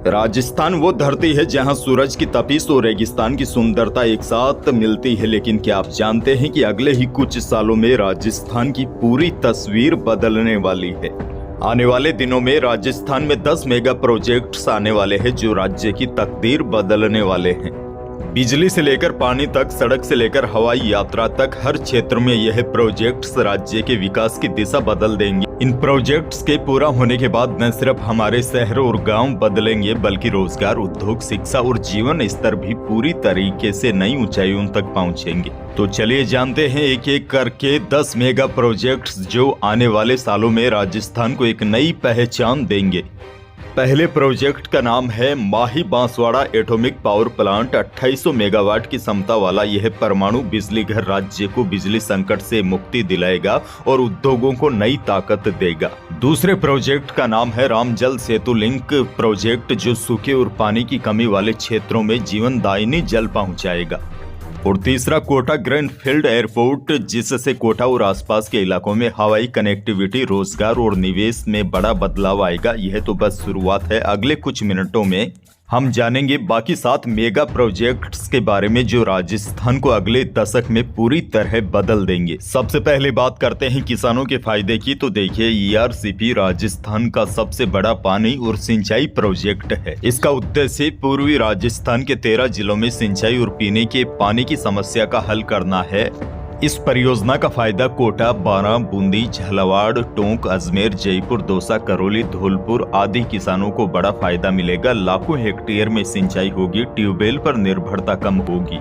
राजस्थान वो धरती है जहां सूरज की तपिश और रेगिस्तान की सुंदरता एक साथ मिलती है, लेकिन क्या आप जानते हैं कि अगले ही कुछ सालों में राजस्थान की पूरी तस्वीर बदलने वाली है। आने वाले दिनों में राजस्थान में 10 मेगा प्रोजेक्ट्स आने वाले हैं जो राज्य की तकदीर बदलने वाले हैं। बिजली से लेकर पानी तक, सड़क से लेकर हवाई यात्रा तक, हर क्षेत्र में यह प्रोजेक्ट्स राज्य के विकास की दिशा बदल देंगे। इन प्रोजेक्ट्स के पूरा होने के बाद न सिर्फ हमारे शहर और गांव बदलेंगे, बल्कि रोजगार, उद्योग, शिक्षा और जीवन स्तर भी पूरी तरीके से नई ऊंचाइयों तक पहुंचेंगे। तो चलिए जानते हैं एक एक करके 10 मेगा प्रोजेक्ट्स जो आने वाले सालों में राजस्थान को एक नई पहचान देंगे। पहले प्रोजेक्ट का नाम है Mahi Banswara atomic power plant. 2800 megawatt की क्षमता वाला यह परमाणु बिजली घर राज्य को बिजली संकट से मुक्ति दिलाएगा और उद्योगों को नई ताकत देगा। दूसरे प्रोजेक्ट का नाम है राम जल सेतु लिंक प्रोजेक्ट, जो सूखे और पानी की कमी वाले क्षेत्रों में जीवनदायिनी जल पहुंचाएगा। और तीसरा कोटा ग्रीनफील्ड एयरपोर्ट, जिससे कोटा और आसपास के इलाकों में हवाई कनेक्टिविटी, रोजगार और निवेश में बड़ा बदलाव आएगा। यह तो बस शुरुआत है। अगले कुछ मिनटों में हम जानेंगे बाकी 7 मेगा प्रोजेक्ट्स के बारे में जो राजस्थान को अगले दशक में पूरी तरह बदल देंगे। सबसे पहले बात करते हैं किसानों के फायदे की। तो देखिए, ERCP राजस्थान का सबसे बड़ा पानी और सिंचाई प्रोजेक्ट है। इसका उद्देश्य पूर्वी राजस्थान के 13 जिलों में सिंचाई और पीने के पानी की समस्या का हल करना है। इस परियोजना का फायदा कोटा, बारां, बूंदी, झालावाड़, टोंक, अजमेर, जयपुर, दौसा, करौली, धौलपुर आदि किसानों को बड़ा फायदा मिलेगा। लाखों हेक्टेयर में सिंचाई होगी, ट्यूबवेल पर निर्भरता कम होगी,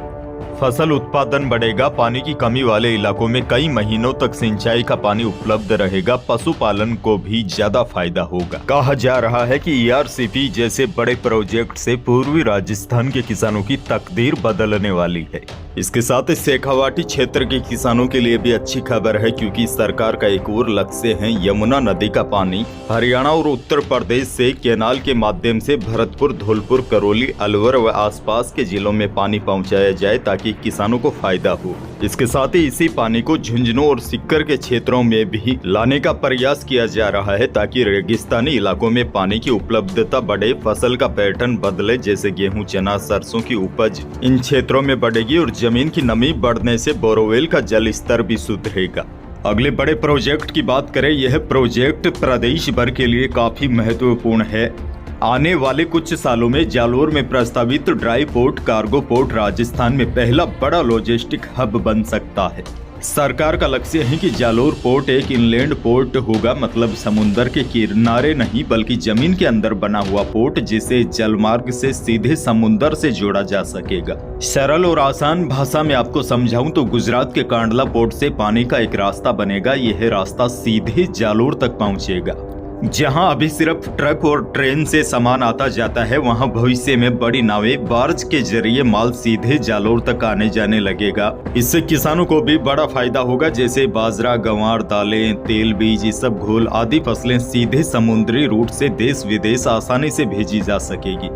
फसल उत्पादन बढ़ेगा, पानी की कमी वाले इलाकों में कई महीनों तक सिंचाई का पानी उपलब्ध रहेगा, पशुपालन को भी ज्यादा फायदा होगा। कहा जा रहा है कि ERCP जैसे बड़े प्रोजेक्ट से पूर्वी राजस्थान के किसानों की तकदीर बदलने वाली है। इसके साथ शेखावाटी क्षेत्र के किसानों के लिए भी अच्छी खबर है, क्योंकि सरकार का एक और लक्ष्य है यमुना नदी का पानी हरियाणा और उत्तर प्रदेश से कैनाल के माध्यम से भरतपुर, धौलपुर, करौली, अलवर व आसपास के जिलों में पानी पहुंचाया जाए ताकि किसानों को फायदा हो। इसके साथ ही इसी पानी को झुंझुनू और सिक्कर के क्षेत्रों में भी लाने का प्रयास किया जा रहा है ताकि रेगिस्तानी इलाकों में पानी की उपलब्धता बढ़े, फसल का पैटर्न बदले, जैसे गेहूं, चना, सरसों की उपज इन क्षेत्रों में बढ़ेगी और जमीन की नमी बढ़ने से बोरवेल का जल स्तर भी सुधरेगा। अगले बड़े प्रोजेक्ट की बात करें, यह प्रोजेक्ट प्रदेश भर के लिए काफी महत्वपूर्ण है। आने वाले कुछ सालों में जालोर में प्रस्तावित dry port, cargo port Rajasthan में पहला बड़ा लॉजिस्टिक हब बन सकता है। सरकार का लक्ष्य है कि जालोर पोर्ट एक इनलैंड पोर्ट होगा, मतलब समुद्र के किनारे नहीं बल्कि जमीन के अंदर बना हुआ पोर्ट, जिसे जलमार्ग से सीधे समुद्र से जोड़ा जा सकेगा। सरल और आसान भाषा में आपको समझाऊं तो गुजरात के कांडला पोर्ट से पानी का एक रास्ता बनेगा। यह रास्ता सीधे जालोर तक पहुंचेगा। जहां अभी सिर्फ ट्रक और ट्रेन से सामान आता जाता है, वहां भविष्य में बड़ी नावें, बार्ज के जरिए माल सीधे जालोर तक आने जाने लगेगा। इससे किसानों को भी बड़ा फायदा होगा, जैसे बाजरा, गंवार, दालें, तेल बीज, इसबगोल आदि फसलें सीधे समुद्री रूट से देश विदेश आसानी से भेजी जा सकेगी।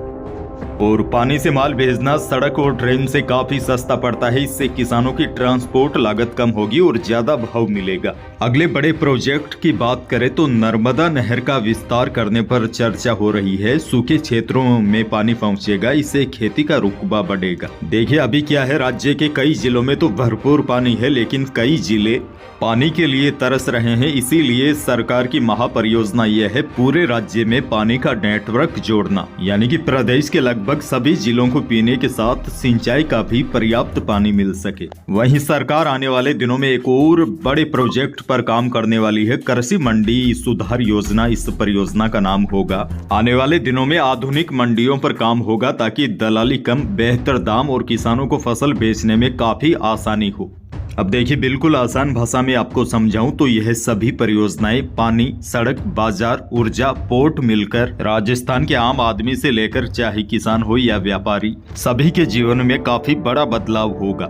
और पानी से माल भेजना सड़क और ट्रेन से काफी सस्ता पड़ता है। इससे किसानों की ट्रांसपोर्ट लागत कम होगी और ज्यादा भाव मिलेगा। अगले बड़े प्रोजेक्ट की बात करें तो नर्मदा नहर का विस्तार करने पर चर्चा हो रही है। सूखे क्षेत्रों में पानी पहुंचेगा, इससे खेती का रुकबा बढ़ेगा। देखिए, अभी क्या है, राज्य के कई जिलों में तो भरपूर पानी है, लेकिन कई जिले पानी के लिए तरस रहे हैं। इसीलिए सरकार की महापरियोजना यह है पूरे राज्य में पानी का नेटवर्क जोड़ना, यानी कि प्रदेश के लगभग सभी जिलों को पीने के साथ सिंचाई का भी पर्याप्त पानी मिल सके। वहीं सरकार आने वाले दिनों में एक और बड़े प्रोजेक्ट पर काम करने वाली है, कृषि मंडी सुधार योजना। इस परियोजना का नाम होगा। आने वाले दिनों में आधुनिक मंडियों पर काम होगा ताकि दलाली कम, बेहतर दाम और किसानों को फसल बेचने में काफी आसानी हो। अब देखिए, बिल्कुल आसान भाषा में आपको समझाऊं तो यह सभी परियोजनाएं पानी, सड़क, बाजार, ऊर्जा, पोर्ट मिलकर राजस्थान के आम आदमी से लेकर चाहे किसान हो या व्यापारी, सभी के जीवन में काफी बड़ा बदलाव होगा।